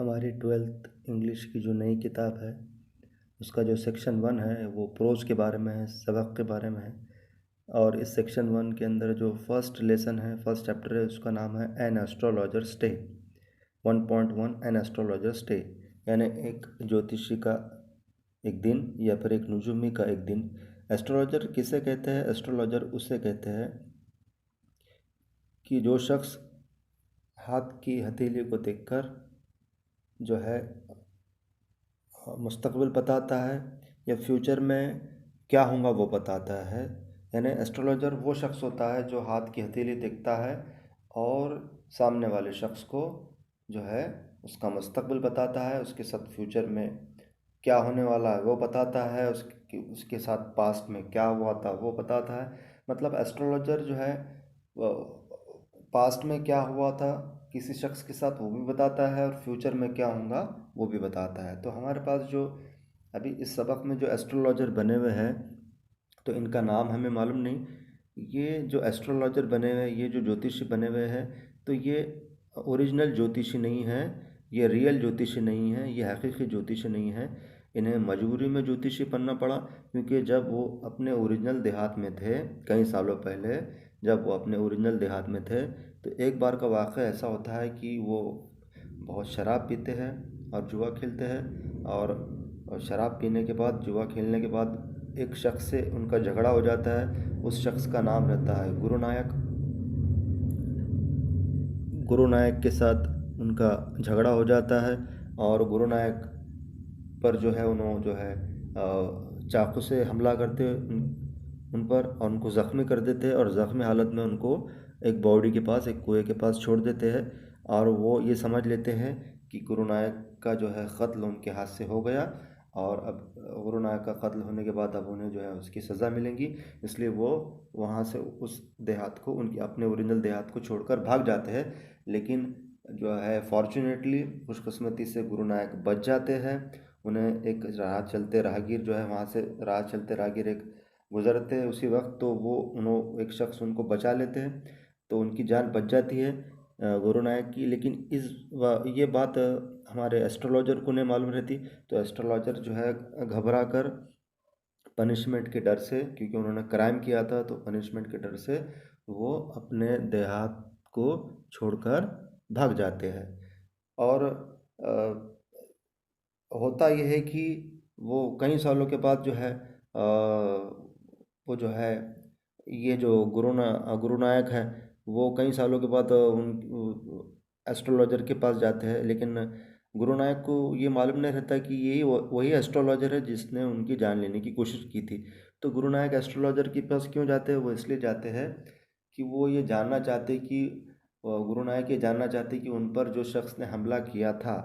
हमारी 12th English की जो नई किताब है उसका जो सेक्शन 1 है वो प्रोज के बारे में है, सबक के बारे में है। और इस सेक्शन 1 के अंदर जो फर्स्ट लेसन है, फर्स्ट चैप्टर है, उसका नाम है an astrologer's day 1.1 an astrologer's day, यानी एक ज्योतिषी का एक दिन या फिर एक नुजूमी का एक दिन। एस्ट्रोलॉजर किसे कहते हैं? एस्ट्रोलॉजर उसे कहते हैं कि जो शख्स हाथ की हथेली को देखकर जो है मुस्तकबिल बताता है या फ्यूचर में क्या होगा वो बताता है। यानी एस्ट्रोलॉजर वो शख्स होता है जो हाथ की हथेली देखता है और सामने वाले शख्स को जो है उसका मुस्तकबिल बताता है, उसके साथ फ्यूचर में क्या होने वाला है वो बताता है, उसके साथ पास्ट में क्या हुआ था वो बताता है। मतलब एस्ट्रोलॉजर जो है पास्ट में क्या हुआ था किसी शख्स के साथ वो भी बताता है और फ्यूचर में क्या होगा वो भी बताता है। तो हमारे पास जो अभी इस सबक में जो एस्ट्रोलॉजर बने हुए हैं तो इनका नाम हमें मालूम नहीं। ये जो एस्ट्रोलॉजर बने हुए हैं, ये जो ज्योतिषी बने हुए हैं, तो ये ओरिजिनल ज्योतिषी नहीं है, ये रियल ज्योतिषी नहीं है, ये हकीकी ज्योतिषी नहीं है। इन्हें मजबूरी में ज्योतिषी बनना पड़ा क्योंकि जब वो अपने ओरिजिनल देहात में थे कई सालों पहले, जब वो अपने ओरिजिनल देहात में थे तो एक बार का वाक़या ऐसा होता है कि वो बहुत शराब पीते हैं और जुआ खेलते हैं और शराब पीने के बाद जुआ खेलने के बाद एक शख्स से उनका झगड़ा हो जाता है। उस शख्स का नाम रहता है गुरु नायक। गुरु नायक के साथ उनका झगड़ा हो जाता है और गुरु नायक पर जो है उन्होंने जो है चाकू से हमला करते उन पर और उनको ज़ख्मी कर देते हैं और ज़ख्मी हालत में उनको एक बॉडी के पास, एक कुएं के पास छोड़ देते हैं और वो ये समझ लेते हैं कि गुरु नायक का जो है क़त्ल उनके हाथ से हो गया और अब गुरु नायक का क़त्ल होने के बाद अब उन्हें जो है उसकी सज़ा मिलेगी। इसलिए वो वहाँ से उस देहात को, उनकी अपने ओरिजिनल देहात को छोड़कर भाग जाते हैं। लेकिन जो है फॉर्चुनेटली खुशकिस्मती से गुरु नायक बच जाते हैं। उन्हें एक राह चलते राहगीर जो है वहाँ से राह चलते राहगीर एक गुज़रते हैं उसी वक्त, तो वो एक शख्स उनको बचा लेते हैं तो उनकी जान बच जाती है गुरु नायक की। लेकिन ये बात हमारे एस्ट्रोलॉजर को नहीं मालूम रहती। तो एस्ट्रोलॉजर जो है घबरा कर पनिशमेंट के डर से, क्योंकि उन्होंने क्राइम किया था तो पनिशमेंट के डर से वो अपने देहात को छोड़कर भाग जाते हैं। और होता यह है कि वो कई सालों के बाद जो है वो जो है ये जो गुरु नायक है वो कई सालों के बाद उन एस्ट्रोलॉजर के पास जाते हैं। लेकिन गुरु नायक को ये मालूम नहीं रहता कि यही वही एस्ट्रोलॉजर है जिसने उनकी जान लेने की कोशिश की थी। तो गुरु नायक एस्ट्रोलॉजर के पास क्यों जाते हैं? वो इसलिए जाते हैं कि वो ये जानना चाहते कि गुरु नायक ये जानना चाहते कि उन पर जो शख्स ने हमला किया था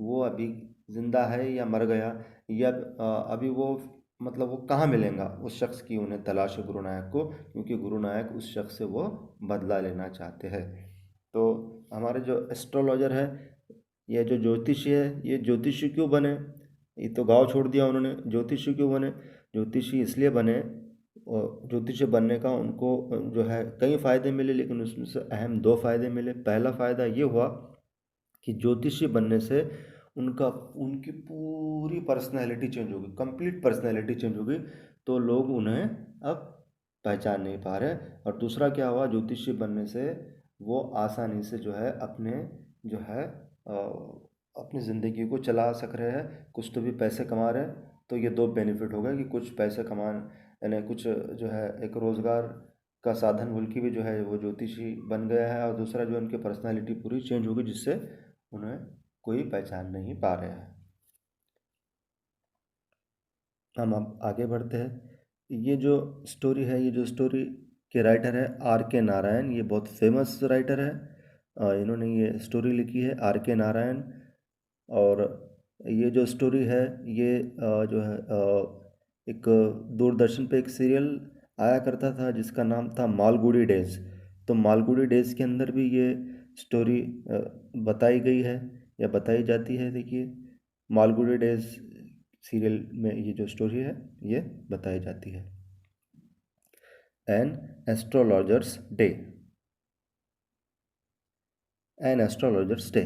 वो अभी ज़िंदा है या मर गया, या अभी वो मतलब वो कहाँ मिलेगा उस शख्स की उन्हें तलाश है गुरु नायक को, क्योंकि गुरु नायक उस शख्स से वो बदला लेना चाहते हैं। तो हमारे जो एस्ट्रोलॉजर है, ये जो ज्योतिषी है, ये ज्योतिषी क्यों बने? ये तो गांव छोड़ दिया उन्होंने, ज्योतिषी क्यों बने? ज्योतिषी इसलिए बने, और ज्योतिषी बनने का उनको जो है कई फ़ायदे मिले, लेकिन उसमें से अहम 2 फ़ायदे मिले। पहला फ़ायदा ये हुआ कि ज्योतिषी बनने से उनकी पूरी पर्सनैलिटी चेंज होगी, कंप्लीट पर्सनैलिटी चेंज होगी, तो लोग उन्हें अब पहचान नहीं पा रहे। और दूसरा क्या हुआ, ज्योतिषी बनने से वो आसानी से जो है जो है अपनी ज़िंदगी को चला सक रहे हैं, कुछ तो भी पैसे कमा रहे हैं। तो ये 2 बेनिफिट हो गए कि कुछ पैसे कमान यानी कुछ जो है एक रोज़गार का साधन बल्कि भी जो है वो ज्योतिषी बन गया है, और दूसरा जो उनकी पर्सनैलिटी पूरी चेंज होगी जिससे उन्हें कोई पहचान नहीं पा रहे हैं। हम अब आगे बढ़ते हैं। ये जो स्टोरी है, ये जो स्टोरी के राइटर है आर के नारायण, ये बहुत फेमस राइटर है। इन्होंने ये स्टोरी लिखी है आर के नारायण। और ये जो स्टोरी है ये जो है एक दूरदर्शन पे एक सीरियल आया करता था जिसका नाम था मालगुडी डेज़। तो मालगुडी डेज़ के अंदर भी ये स्टोरी बताई गई है या बताई जाती है। देखिए, मालगुडी डेज़ सीरियल में ये जो स्टोरी है ये बताई जाती है। An astrologer's day. An astrologer's day.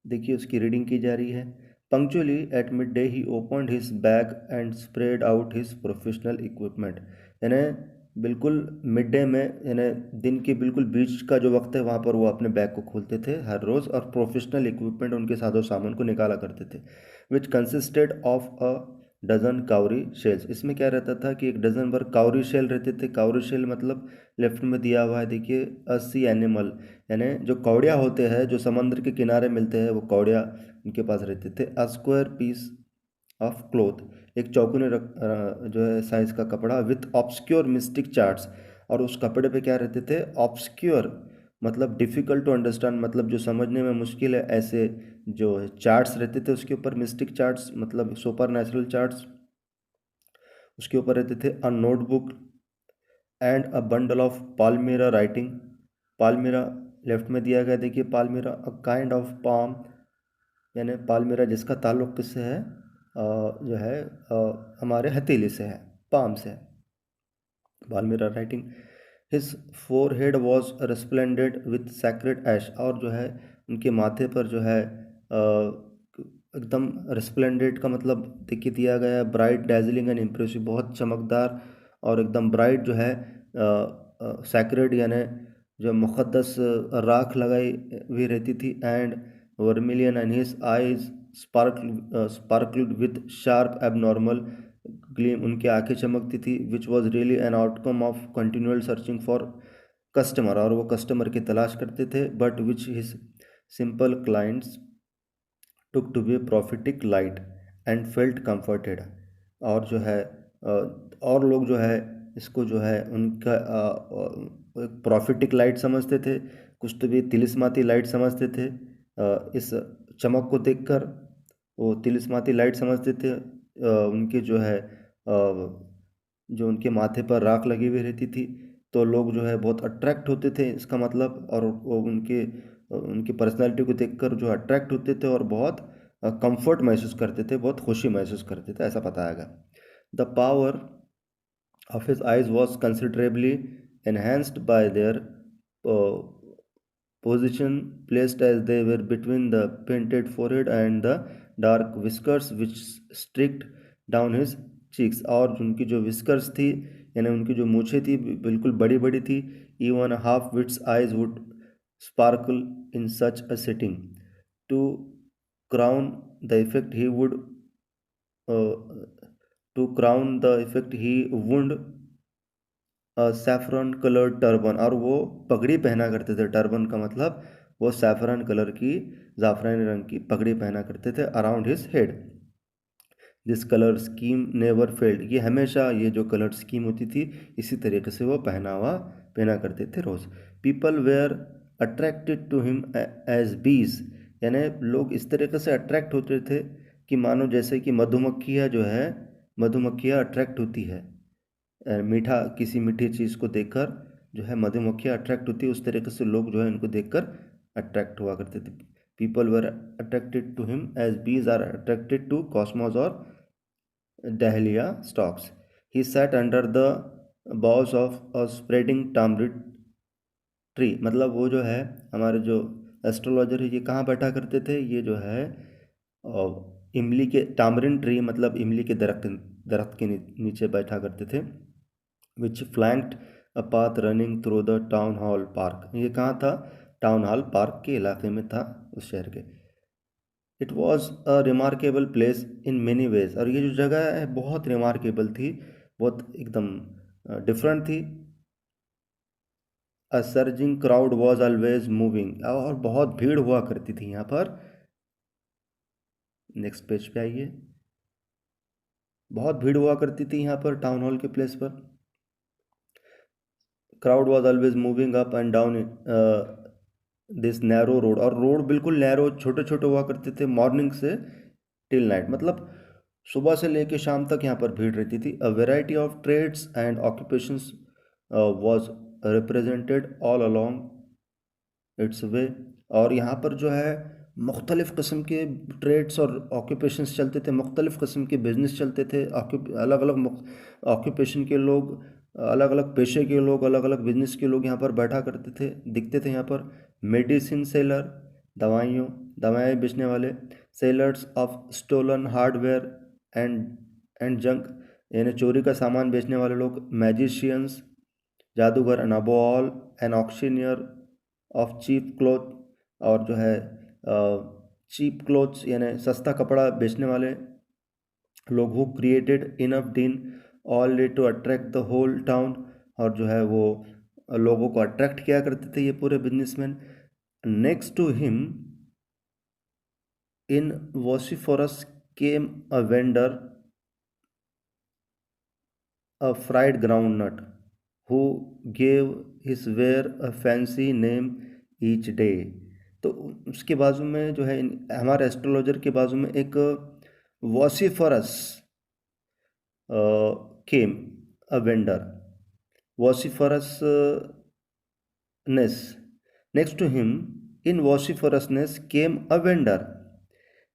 देखिए उसकी रीडिंग की जा रही है। Punctually at mid day he opened his bag and spread out his professional equipment. यानी बिल्कुल मिड डे में, यानी दिन के बिल्कुल बीच का जो वक्त है वहाँ पर वो अपने बैग को खोलते थे हर रोज़ और प्रोफेशनल इक्विपमेंट, उनके साजो सामान को निकाला करते थे। Which consisted of a dozen cowrie shells. इसमें क्या रहता था कि एक डजन भर काउरी शेल रहते थे। काउरी शेल मतलब लेफ्ट में दिया हुआ है, देखिए, अ सी एनिमल, यानी जो कौड़िया होते हैं जो समुद्र के किनारे मिलते हैं वो कौड़िया उनके पास रहते थे। A square piece of cloth, एक चौकोने जो है साइज का कपड़ा, विथ ऑब्सक्योर मिस्टिक चार्ट्स। और उस कपड़े पे क्या रहते थे? ऑब्सक्योर मतलब डिफ़िकल्ट टू अंडरस्टैंड, मतलब जो समझने में मुश्किल है, ऐसे जो चार्ट्स रहते थे उसके ऊपर, मिस्टिक चार्ट्स मतलब सुपर नेचुरल चार्ट्स उसके ऊपर रहते थे। A notebook and a bundle of palmyra writing. Palmyra left में दिया गया, देखिए palmyra a kind of palm, यानी पालमीरा जिसका ताल्लुक किससे है? जो है हमारे हथेली से है, पाम से है। Palmyra writing. His forehead was resplendent with sacred ash. और जो है उनके माथे पर जो है एकदम रेस्प्लेंडेड का मतलब देखिए दिया गया है ब्राइट, डैजलिंग एंड इम्प्रेसिव, बहुत चमकदार और एकदम ब्राइट जो है सैक्रेड, यानी जो मुक़द्दस राख लगाई हुई रहती थी। And vermilion and his eyes sparkled with sharp abnormal gleam, उनकी आंखें चमकती थी। Which was really an outcome of continual searching for customer, और वो कस्टमर की तलाश करते थे। But which his simple clients took to be prophetic light and felt comforted. और जो है और लोग जो है इसको जो है उनका एक प्रॉफिटिक लाइट समझते थे, कुछ तो भी तिलिस्माती लाइट समझते थे। इस चमक को देखकर वो तिलिस्माती लाइट समझते थे। उनके जो है जो उनके माथे पर राख लगी हुई रहती थी तो लोग जो है बहुत अट्रैक्ट होते थे, इसका मतलब, और वो उनके उनकी पर्सनालिटी को देखकर जो अट्रैक्ट होते थे और बहुत कंफर्ट महसूस करते थे, बहुत खुशी महसूस करते थे, ऐसा बताया गया। The power of his eyes was considerably enhanced by their uh, position, placed as they were between the painted forehead and the dark whiskers which streaked down his cheeks। और उनकी जो whiskers थी, यानी उनकी जो मूछें थी बिल्कुल बड़ी बड़ी थी। even a half wit's eyes would sparkle in such a setting। to crown the effect he would uh, to crown the effect he wound saffron colour turban, और वो पगड़ी पहना करते थे। टर्बन का मतलब वो सैफरन कलर की, ज़ाफ़रानी रंग की पगड़ी पहना करते थे around his head. This colour scheme never failed, ये हमेशा ये जो कलर स्कीम होती थी इसी तरीके से वो पहना करते थे रोज़। People were attracted to him as bees, यानी लोग इस तरीके से अट्रैक्ट होते थे कि मानो जैसे कि मधुमक्खियाँ जो है, मधुमक्खियाँ अट्रैक्ट होती है मीठा, किसी मीठी चीज़ को देखकर जो है मधुमक्खियाँ अट्रैक्ट होती है, उस तरीके से लोग जो है इनको देखकर अट्रैक्ट हुआ करते थे। People were attracted to him as bees are attracted to cosmos और dahlia stocks. He sat under the boughs of a spreading tamarind tree, मतलब वो जो है हमारे जो एस्ट्रोलॉजर है ये कहाँ बैठा करते थे? ये जो है इमली के, टामरिन ट्री मतलब इमली के दरख्त के नीचे बैठा करते थे। Which flanked a path running through the town hall park, ये कहाँ था? टाउन हॉल पार्क के इलाके में था, उस शहर के। It was a remarkable place in many ways, और ये जो जगह है बहुत रिमार्केबल थी, बहुत एकदम डिफरेंट थी। A surging crowd was always moving, और बहुत भीड़ हुआ करती थी यहाँ पर। नेक्स्ट पेज पे आइए। बहुत भीड़ हुआ करती थी यहाँ पर टाउन हॉल के प्लेस पर। Crowd was always moving up and down this narrow road, और रोड बिल्कुल नैरो छोटे छोटे हुआ करते थे मॉर्निंग से टिल नाइट, मतलब सुबह से लेकर शाम तक यहाँ पर भीड़ रहती थी। A variety of trades and occupations was represented all along its way, और यहाँ पर जो है मुख्तलिफ़ किस्म के ट्रेड्स और ऑक्यूपेशंस चलते थे, मुख्तलिफ़ किस्म के बिजनेस चलते थे। अलग अलग ऑक्यूपेशन के लोग, अलग अलग पेशे के लोग, अलग अलग बिजनेस के लोग यहाँ पर बैठा करते थे, दिखते थे यहाँ पर। मेडिसिन सेलर, दवाएं बेचने वाले, sellers of stolen hardware and junk, यानी चोरी का सामान बेचने वाले लोग, मैजिशियंस जादूगर, and above all an auctioneer of cheap cloth, और जो है चीप क्लोथ्स यानी सस्ता कपड़ा बेचने वाले लोग, who created enough din all day to attract the whole town, और जो है वो लोगों को अट्रैक्ट किया करते थे ये पूरे businessmen. Next to him in vociferousness came a vendor a fried groundnut who gave his wear a fancy name each day। तो उसके बाजू में जो है हमारे एस्ट्रोलॉजर के बाजू में एक vociferous came a vendor, vociferousness, next to him in vociferousness came a vendor,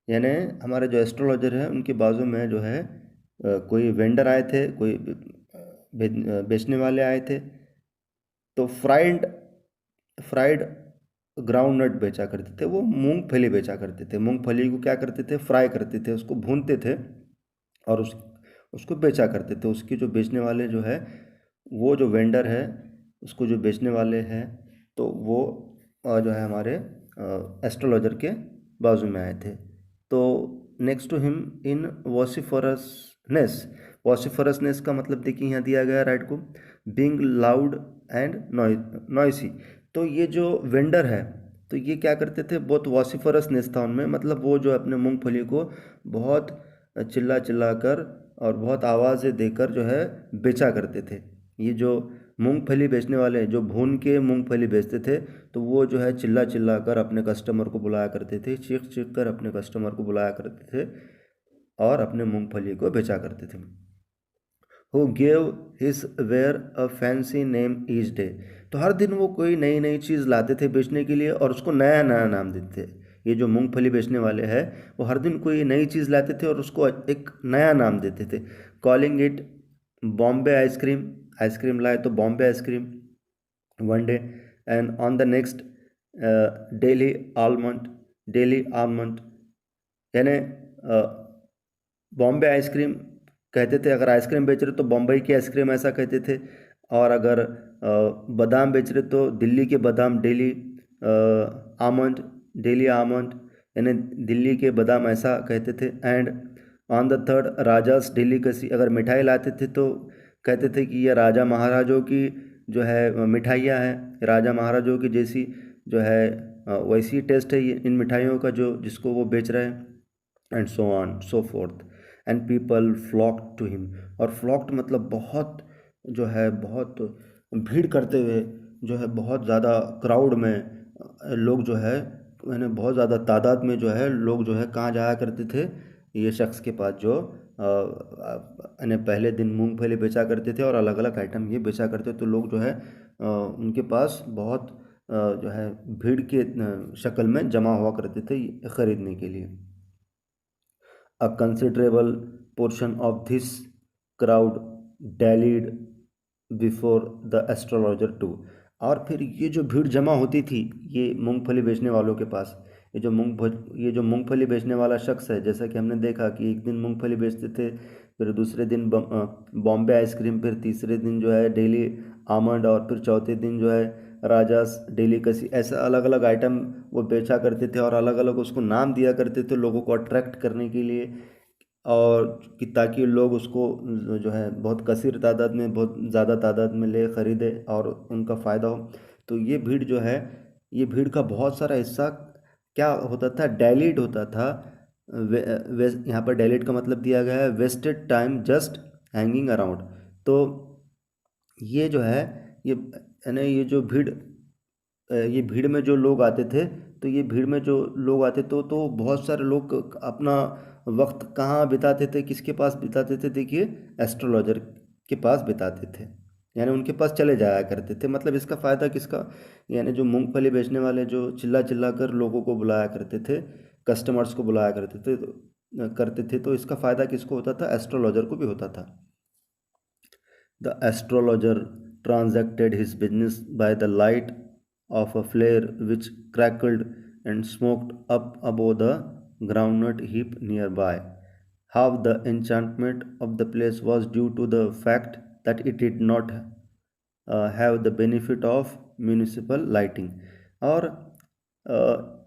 यानी हमारे जो एस्ट्रोलॉजर हैं उनके बाजू में जो है कोई वेंडर आए थे, कोई बेचने वाले आए थे। तो फ्राइड ग्राउंड नट बेचा करते थे, वो मूंगफली बेचा करते थे। मूंगफली को क्या करते थे, फ्राई करते थे, उसको भूनते थे और उसको बेचा करते थे। उसकी जो बेचने वाले जो है, वो जो वेंडर है, उसको जो बेचने वाले हैं, तो वो जो है हमारे एस्ट्रोलॉजर के बाजू में आए थे। तो नेक्स्ट टू हिम इन वॉसिफरसनेस, वॉसिफरसनेस का मतलब देखिए यहाँ दिया गया राइट को, बीइंग लाउड एंड नॉइसी। तो ये जो वेंडर है, तो ये क्या करते थे, बहुत वॉसिफरसनेस था उनमें, मतलब वो जो अपने मूंगफली को बहुत चिल्ला चिल्ला कर और बहुत आवाज़ें देकर जो है बेचा करते थे। ये जो मूंगफली बेचने वाले जो भून के मूंगफली बेचते थे, तो वो जो है चिल्ला चिल्ला कर अपने कस्टमर को बुलाया करते थे, चीख चीख कर अपने कस्टमर को बुलाया करते थे और अपने मूंगफली को बेचा करते थे। Who gave his ware a fancy name each day. तो हर दिन वो कोई नई नई चीज़ लाते थे बेचने के लिए और उसको नया नया नाम देते थे। ये जो मूंगफली बेचने वाले हैं, वो हर दिन कोई नई चीज़ लाते थे और उसको एक नया नाम देते थे, calling it Bombay ice cream. Ice cream लाए तो Bombay ice cream one day, and on the next daily almond, daily almond, यानी बॉम्बे आइसक्रीम कहते थे। अगर आइसक्रीम बेच रहे तो बॉम्बई की आइसक्रीम ऐसा कहते थे, और अगर बादाम बेच रहे तो दिल्ली के बादाम, डेली आमंड, डेली आमंड, यानी दिल्ली के बादाम ऐसा कहते थे। And on the third rajas delicacy, अगर मिठाई लाते थे तो कहते थे कि ये राजा महाराजों की जो है मिठाइयाँ हैं, राजा महाराजों की जैसी जो है वैसी टेस्ट है ये इन मिठाइयों का जो जिसको वो बेच रहे हैं, and so on so forth. And people flocked to him, और फ्लॉक्ड मतलब बहुत जो है, बहुत भीड़ करते हुए जो है, बहुत ज़्यादा क्राउड में लोग जो है, मैंने बहुत ज़्यादा तादाद में जो है लोग जो है कहाँ जाया करते थे, ये शख्स के पास जो यानी पहले दिन मूंगफली बेचा करते थे और अलग अलग आइटम ये बेचा करते, तो लोग जो है उनके पास बहुत जो है भीड़ के शक्ल में जमा हुआ करते थे ख़रीदने के लिए। A considerable portion of this crowd dallied before the astrologer too। और फिर ये जो भीड़ जमा होती थी ये मूंगफली बेचने वालों के पास, ये जो मूंगफली बेचने वाला शख्स है, जैसा कि हमने देखा कि एक दिन मूंगफली बेचते थे, फिर दूसरे दिन बॉम्बे आइसक्रीम, फिर तीसरे दिन जो है डेली आमंड, और फिर चौथे दिन जो है राजास डेलीकेसी, ऐसा अलग अलग आइटम वो बेचा करते थे और अलग अलग उसको नाम दिया करते थे लोगों को अट्रैक्ट करने के लिए, और कि ताकि लोग उसको जो है बहुत कसीर तादाद में, बहुत ज़्यादा तादाद में ले ख़रीदे और उनका फ़ायदा हो। तो ये भीड़ जो है, ये भीड़ का बहुत सारा हिस्सा क्या होता था, डेलीड होता था। यहाँ पर डेलीड का मतलब दिया गया है wasted time just hanging around. तो ये जो है, ये यानी ये भीड़ में जो लोग आते थे, तो ये भीड़ में जो लोग आते तो बहुत सारे लोग अपना वक्त कहाँ बिताते थे, किसके पास बिताते थे, देखिए एस्ट्रोलॉजर के पास बिताते थे, यानी उनके पास चले जाया करते थे। मतलब इसका फ़ायदा किसका, यानी जो मूंगफली बेचने वाले जो चिल्ला चिल्ला कर लोगों को बुलाया करते थे, कस्टमर्स को बुलाया करते थे, तो इसका फ़ायदा किसको होता था, एस्ट्रोलॉजर को भी होता था। The astrologer transacted his business by the light of a flare which crackled and smoked up above the groundnut heap nearby. Half the enchantment of the place was due to the fact that it did not have the benefit of municipal lighting. और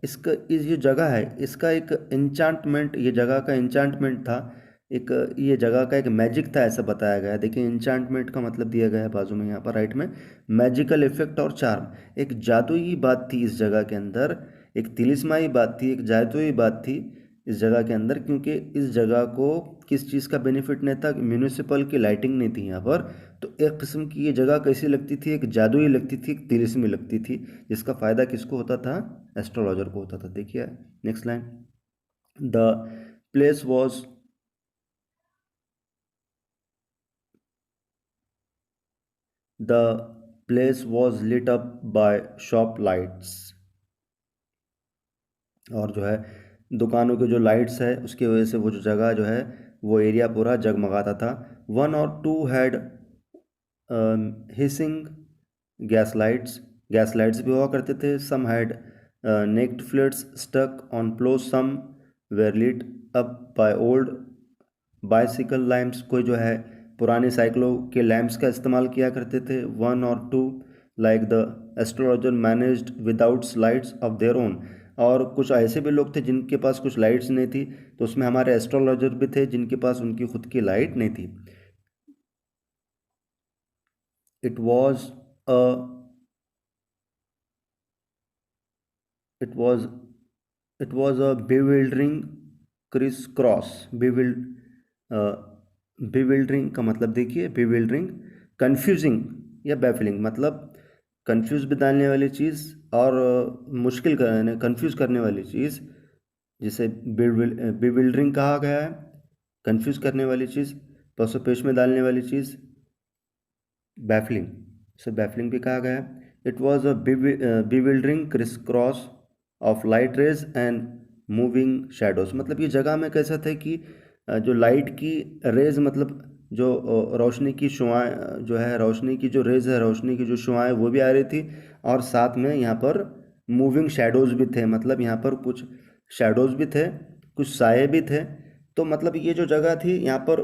इसका इस ये जगह है, इसका एक enchantment, ये जगह का enchantment था, एक ये जगह का एक मैजिक था, ऐसा बताया गया है। देखिए enchantment का मतलब दिया गया है बाजू में यहाँ पर राइट में, मैजिकल इफेक्ट और चार्म, एक जादुई बात थी इस जगह के अंदर, एक तिलिस्माई बात थी, एक जादुई बात थी इस जगह के अंदर, क्योंकि इस जगह को किस चीज़ का बेनिफिट नहीं था, म्यूनिसिपल की लाइटिंग नहीं थी यहाँ पर। तो एक किस्म की ये जगह कैसी लगती थी, एक जादुई लगती थी, एक तिलिस्मी लगती थी, जिसका फ़ायदा किसको होता था, एस्ट्रोलॉजर को होता था। देखिए next line, the place was the place was lit up by shop lights, और जो है दुकानों के जो लाइट्स है उसकी वजह से वो जो जगह जो है वो एरिया पूरा जगमगाता था। वन और two had hissing gas lights भी हुआ करते थे। Some had naked flares stuck on poles, some were lit up by old bicycle lamps, कोई जो है पुराने साइकिलों के लैम्प्स का इस्तेमाल किया करते थे। वन और two like the astrologer managed without lights of their own, और कुछ ऐसे भी लोग थे जिनके पास कुछ लाइट्स नहीं थी, तो उसमें हमारे एस्ट्रोलॉजर भी थे जिनके पास उनकी खुद की लाइट नहीं थी। It was a it was it was a bewildering criss cross, bewildering का मतलब देखिए, bewildering कंफ्यूजिंग या बैफलिंग, मतलब कंफ्यूज भी डालने वाली चीज़ और मुश्किल करने कंफ्यूज करने वाली चीज़, जिसे bewildering कहा गया है, कंफ्यूज करने वाली चीज़, पसोपेश में डालने वाली चीज़ बैफलिंग, इसे बैफलिंग भी कहा गया है। It was a bewildering criss cross of light rays and moving shadows, मतलब ये जगह में कैसा था कि जो लाइट की रेज, मतलब जो रोशनी की शुआएं जो है, रोशनी की जो रेज है, रोशनी की जो शुआएं वो भी आ रही थी, और साथ में यहाँ पर मूविंग शेडोज भी थे, मतलब यहाँ पर कुछ शेडोज भी थे, कुछ साए भी थे। तो मतलब ये जो जगह थी यहाँ पर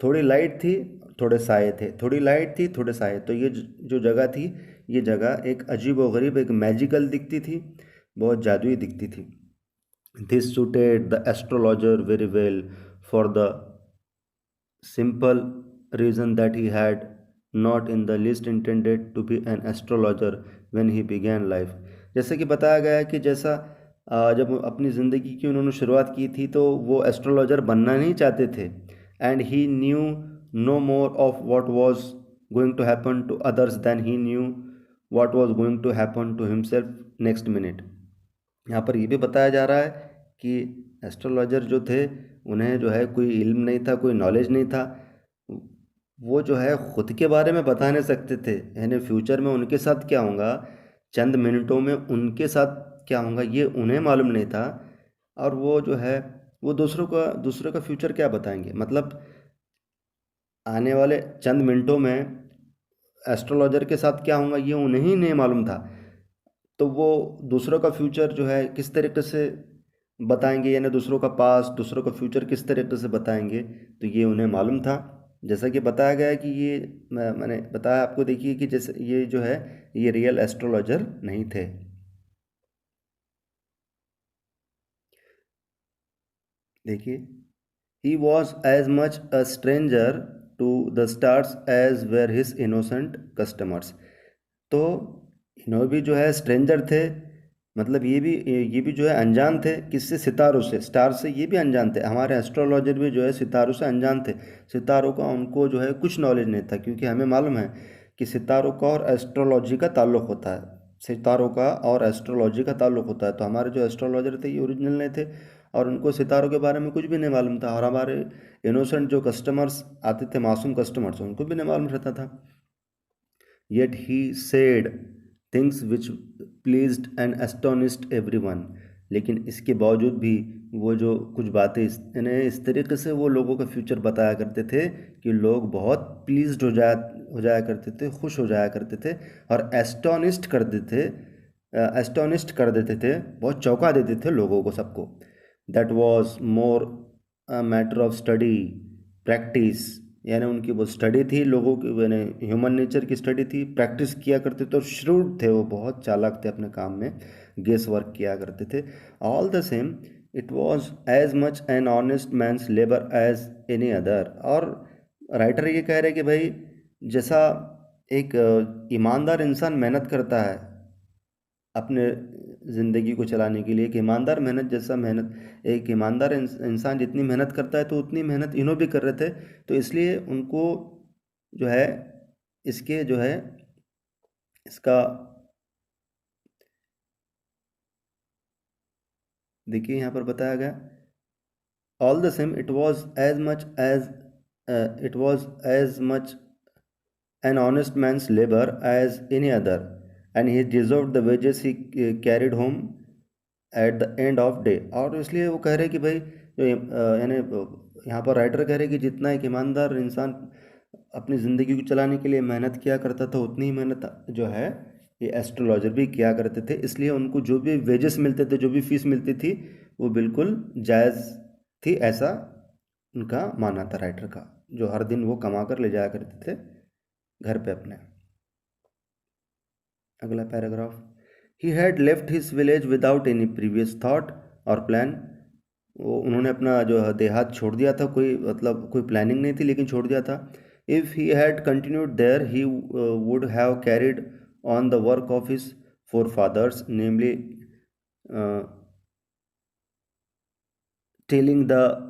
थोड़ी लाइट थी, थोड़े साए थे, थोड़ी लाइट थी, थोड़े साए, तो ये जो जगह थी, ये जगह एक अजीब व गरीब, एक मैजिकल दिखती थी, बहुत जादुई दिखती थी। This suited the astrologer very well for the simple reason that he had not in the least intended to be an astrologer when he began life। जैसे कि बताया गया है कि जैसा जब अपनी ज़िंदगी की उन्होंने शुरुआत की थी तो वो एस्ट्रोलॉजर बनना नहीं चाहते थे, and he knew no more of what was going to happen to others than he knew what was going to happen to himself next minute. यहाँ पर ये भी बताया जा रहा है कि एस्ट्रोलॉजर जो थे उन्हें जो है कोई इल्म नहीं था, कोई नॉलेज नहीं था, वो जो है ख़ुद के बारे में बता नहीं सकते थे, यानी फ्यूचर में उनके साथ क्या होगा, चंद मिनटों में उनके साथ क्या होगा ये उन्हें मालूम नहीं था, और वो जो है वो दूसरों का फ्यूचर क्या बताएंगे, मतलब आने वाले चंद मिनटों में एस्ट्रोलॉजर के साथ क्या होगा ये उन्हें ही नहीं मालूम था। तो वो दूसरों का फ्यूचर जो है किस तरीके से बताएंगे, यानी दूसरों का पास्ट, दूसरों का फ्यूचर किस तरीके से बताएंगे, तो ये उन्हें मालूम था। जैसा कि बताया गया है कि ये मैंने बताया आपको, देखिए कि जैसे ये जो है ये रियल एस्ट्रोलॉजर नहीं थे। देखिए, he was as much a stranger to the stars as were his innocent customers. तो इन्हों भी जो है स्ट्रेंजर थे, मतलब ये भी जो है अनजान थे, किससे, सितारों से, स्टार से ये भी अनजान थे। हमारे एस्ट्रोलॉजर भी जो है सितारों से अनजान थे, सितारों का उनको जो है कुछ नॉलेज नहीं था, क्योंकि हमें मालूम है कि सितारों का और एस्ट्रोलॉजी का ताल्लुक़ होता है, सितारों का और एस्ट्रोलॉजी का ताल्लुक़ होता है। तो हमारे जो एस्ट्रोलॉजर थे ये ओरिजिनल नहीं थे, और उनको सितारों के बारे में कुछ भी नहीं मालूम था, और हमारे इनोसेंट जो कस्टमर्स आते थे, मासूम कस्टमर्स, उनको भी नहीं मालूम रहता था। Yet he said things which pleased and astonished everyone। लेकिन इसके बावजूद भी वो जो कुछ बातें इस तरीके से वो लोगों का फ्यूचर बताया करते थे कि लोग बहुत प्लीज्ड हो जाया करते थे, खुश हो जाया करते थे, और एस्टोनिस्ड करते थे एस्टोनिश्ड कर देते थे, बहुत चौंका देते थे लोगों को, सबको। That was more a matter of study, practice, यानी उनकी वो स्टडी थी, लोगों की यानी ह्यूमन नेचर की स्टडी थी, प्रैक्टिस किया करते थे और श्रूड थे, वो बहुत चालाक थे अपने काम में, गेस वर्क किया करते थे। All the same it was as much an honest man's labour as any other. और राइटर ये कह रहे हैं कि भाई जैसा एक ईमानदार इंसान मेहनत करता है अपने ज़िंदगी को चलाने के लिए, एक ईमानदार मेहनत जैसा मेहनत, एक ईमानदार इंसान जितनी मेहनत करता है तो उतनी मेहनत इन्हों भी कर रहे थे। तो इसलिए उनको जो है इसके जो है इसका देखिए यहाँ पर बताया गया, all the same it was as much an honest man's labor as any other, and he deserved the wages he carried home at the end of day. और इसलिए वो कह रहे हैं कि भाई जो यानी यहाँ पर राइटर कह रहे हैं कि जितना एक ईमानदार इंसान अपनी ज़िंदगी को चलाने के लिए मेहनत किया करता था, उतनी ही मेहनत जो है ये एस्ट्रोलॉजर भी किया करते थे। इसलिए उनको जो भी वेजेस मिलते थे, जो भी फीस मिलती थी, वो बिल्कुल जायज़ थी, ऐसा उनका मानना था राइटर का, जो हर दिन वो कमा कर ले जाया करते थे घर पे अपने। अगला paragraph, he had left his village without any previous thought और प्लान। वो उन्होंने अपना जो है देहात छोड़ दिया था, कोई मतलब कोई प्लानिंग नहीं थी, लेकिन छोड़ दिया था। If he had continued there he would have carried on the work of his forefathers, namely telling the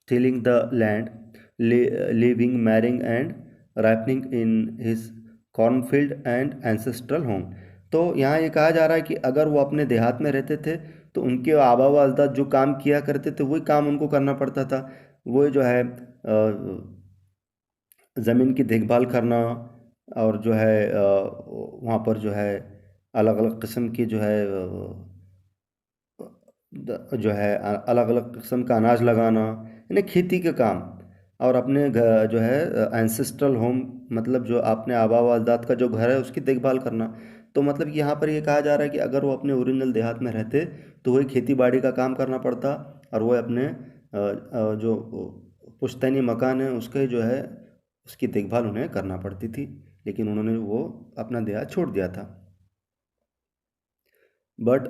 tilling the land, living, marrying and ripening in his cornfield and ancestral home। तो यहाँ ये कहा जा रहा है कि अगर वो अपने देहात में रहते थे तो उनके आबा व अजदाद जो काम किया करते थे वही काम उनको करना पड़ता था। वो जो है ज़मीन की देखभाल करना, और जो है वहाँ पर जो है अलग अलग किस्म की जो है जो है अलग अलग किस्म का अनाज लगाना, यानी खेती के काम। और अपने जो है एंसेस्ट्रल होम, मतलब जो अपने आबा व अजदाद का जो घर है उसकी देखभाल करना। तो मतलब कि यहाँ पर ये कहा जा रहा है कि अगर वो अपने ओरिजिनल देहात में रहते तो वही खेती बाड़ी का काम करना पड़ता, और वो अपने जो पुश्तैनी मकान है उसके जो है उसकी देखभाल उन्हें करना पड़ती थी, लेकिन उन्होंने वो अपना देहात छोड़ दिया था। But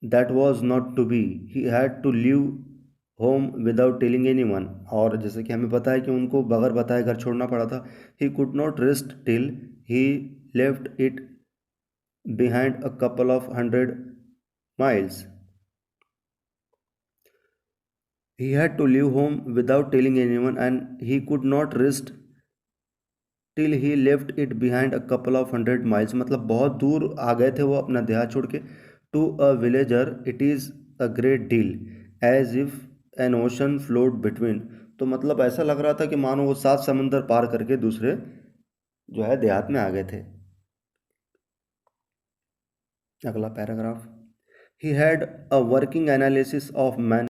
that was not to be, he had to leave home without telling any one. और जैसे कि हमें पता है कि उनको बगैर बताए घर छोड़ना पड़ा था। He could not rest till he left it behind a couple of 100 miles। He had to leave home without telling anyone, and he could not rest till he left it behind a couple of 100 miles। मतलब बहुत दूर आ गए थे वो अपना देहात छोड़ के। To a villager it is a great deal as if an ocean float between. तो मतलब ऐसा लग रहा था कि मानो वो 7 समंदर पार करके दूसरे जो है देहात में आ गए थे। अगला paragraph, he had a working analysis of man